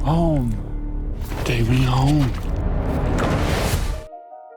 Home. Take me home.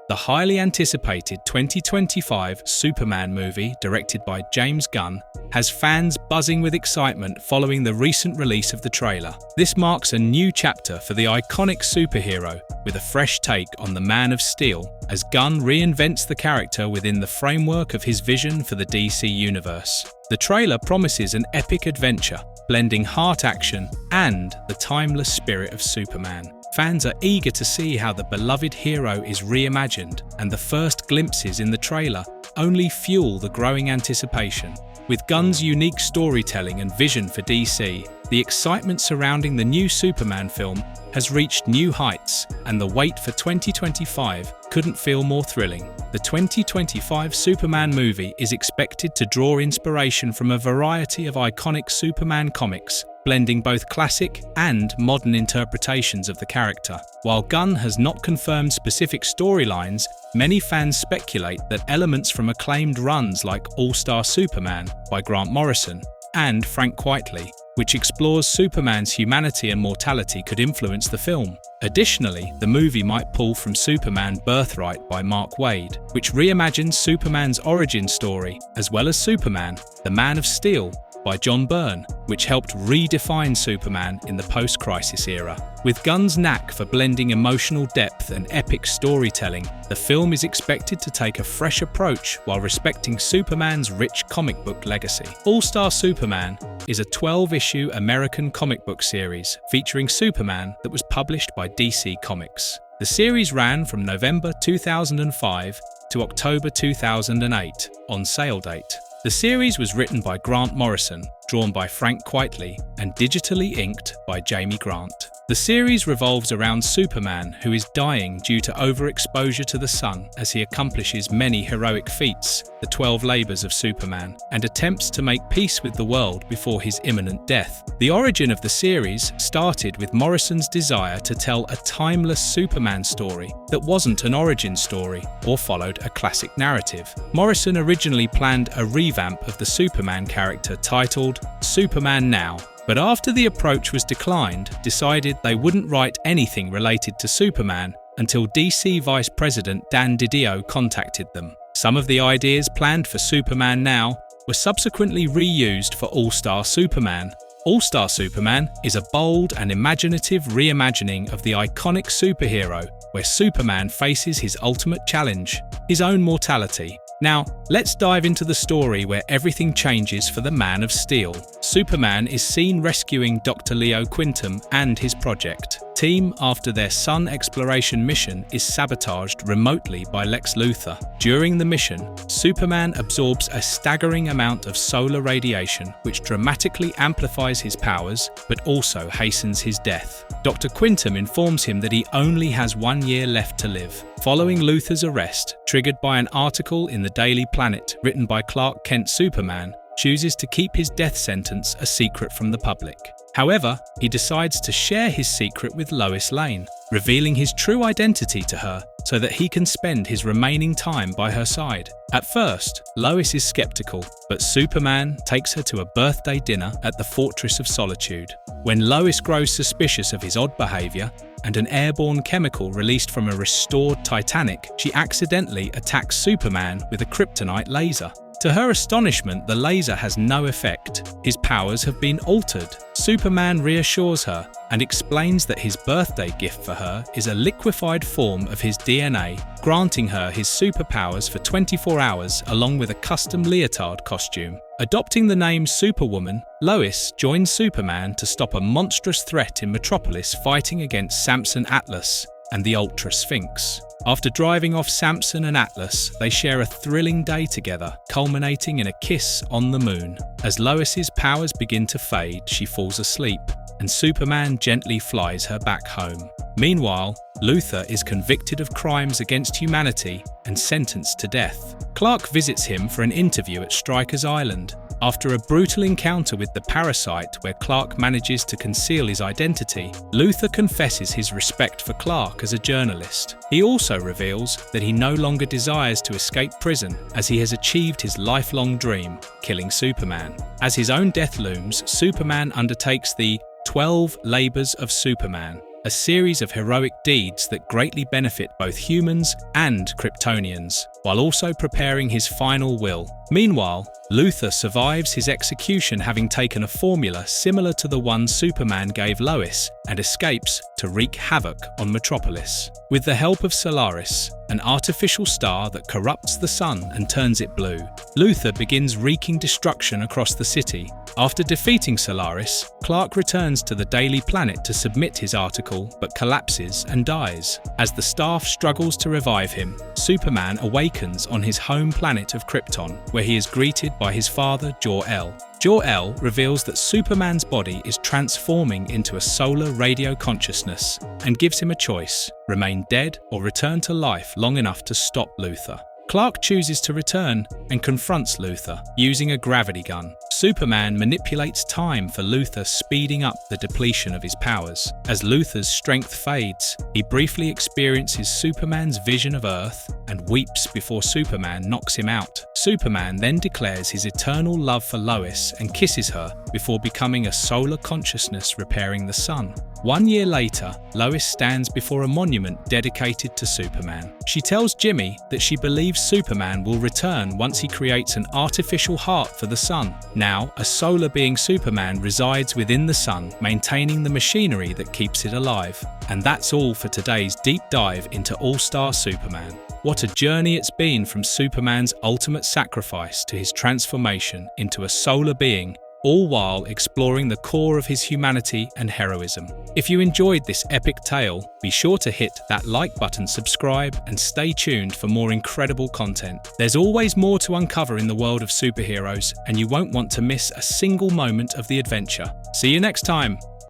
The highly anticipated 2025 Superman movie, directed by James Gunn, has fans buzzing with excitement following the recent release of the trailer. This marks a new chapter for the iconic superhero, with a fresh take on the Man of Steel, as Gunn reinvents the character within the framework of his vision for the DC universe. The trailer promises an epic adventure, blending heart action and the timeless spirit of Superman. Fans are eager to see how the beloved hero is reimagined, and the first glimpses in the trailer only fuel the growing anticipation. With Gunn's unique storytelling and vision for DC, the excitement surrounding the new Superman film has reached new heights, and the wait for 2025 couldn't feel more thrilling. The 2025 Superman movie is expected to draw inspiration from a variety of iconic Superman comics, blending both classic and modern interpretations of the character. While Gunn has not confirmed specific storylines, many fans speculate that elements from acclaimed runs like All-Star Superman by Grant Morrison and Frank Quitely, which explores Superman's humanity and mortality, could influence the film. Additionally, the movie might pull from Superman Birthright by Mark Waid, which reimagines Superman's origin story, as well as Superman, the Man of Steel, by John Byrne, which helped redefine Superman in the post-crisis era. With Gunn's knack for blending emotional depth and epic storytelling, the film is expected to take a fresh approach while respecting Superman's rich comic book legacy. All-Star Superman is a 12-issue American comic book series featuring Superman that was published by DC Comics. The series ran from November 2005 to October 2008 on sale date. The series was written by Grant Morrison, drawn by Frank Quitely, and digitally inked by Jamie Grant. The series revolves around Superman, who is dying due to overexposure to the sun as he accomplishes many heroic feats, the 12 labors of Superman, and attempts to make peace with the world before his imminent death. The origin of the series started with Morrison's desire to tell a timeless Superman story that wasn't an origin story or followed a classic narrative. Morrison originally planned a revamp of the Superman character titled Superman Now, but after the approach was declined, decided they wouldn't write anything related to Superman until DC Vice President Dan DiDio contacted them. Some of the ideas planned for Superman Now were subsequently reused for All-Star Superman. All-Star Superman is a bold and imaginative reimagining of the iconic superhero, where Superman faces his ultimate challenge, his own mortality. Now, let's dive into the story where everything changes for the Man of Steel. Superman is seen rescuing Dr. Leo Quintum and his project team after their sun exploration mission is sabotaged remotely by Lex Luthor. During the mission, Superman absorbs a staggering amount of solar radiation, which dramatically amplifies his powers, but also hastens his death. Dr. Quintum informs him that he only has 1 year left to live. Following Luthor's arrest, triggered by an article in the Daily Planet written by Clark Kent, Superman chooses to keep his death sentence a secret from the public. However, he decides to share his secret with Lois Lane, revealing his true identity to her so that he can spend his remaining time by her side. At first, Lois is skeptical, but Superman takes her to a birthday dinner at the Fortress of Solitude. When Lois grows suspicious of his odd behavior and an airborne chemical released from a restored Titanic, she accidentally attacks Superman with a kryptonite laser. To her astonishment, the laser has no effect. His powers have been altered. Superman reassures her and explains that his birthday gift for her is a liquefied form of his DNA, granting her his superpowers for 24 hours along with a custom leotard costume. Adopting the name Superwoman, Lois joins Superman to stop a monstrous threat in Metropolis fighting against Samson Atlas and the Ultra Sphinx. After driving off Samson and Atlas, they share a thrilling day together, culminating in a kiss on the moon. As Lois's powers begin to fade, she falls asleep, and Superman gently flies her back home. Meanwhile, Luthor is convicted of crimes against humanity and sentenced to death. Clark visits him for an interview at Stryker's Island. After a brutal encounter with the Parasite where Clark manages to conceal his identity, Luthor confesses his respect for Clark as a journalist. He also reveals that he no longer desires to escape prison as he has achieved his lifelong dream, killing Superman. As his own death looms, Superman undertakes the 12 Labours of Superman, a series of heroic deeds that greatly benefit both humans and Kryptonians, while also preparing his final will. Meanwhile, Luthor survives his execution, having taken a formula similar to the one Superman gave Lois, and escapes to wreak havoc on Metropolis. With the help of Solaris, an artificial star that corrupts the sun and turns it blue, Luthor begins wreaking destruction across the city. After defeating Solaris, Clark returns to the Daily Planet to submit his article, but collapses and dies. As the staff struggles to revive him, Superman awakens on his home planet of Krypton, where he is greeted by his father, Jor-El. Jor-El reveals that Superman's body is transforming into a solar radio consciousness and gives him a choice: remain dead or return to life long enough to stop Luthor. Clark chooses to return and confronts Luthor using a gravity gun. Superman manipulates time for Luthor, speeding up the depletion of his powers. As Luthor's strength fades, he briefly experiences Superman's vision of Earth and weeps before Superman knocks him out. Superman then declares his eternal love for Lois and kisses her before becoming a solar consciousness repairing the sun. 1 year later, Lois stands before a monument dedicated to Superman. She tells Jimmy that she believes Superman will return once he creates an artificial heart for the sun. Now, a solar being Superman resides within the sun, maintaining the machinery that keeps it alive. And that's all for today's deep dive into All-Star Superman. What a journey it's been from Superman's ultimate sacrifice to his transformation into a solar being, all while exploring the core of his humanity and heroism. If you enjoyed this epic tale, be sure to hit that like button, subscribe, and stay tuned for more incredible content. There's always more to uncover in the world of superheroes, and you won't want to miss a single moment of the adventure. See you next time!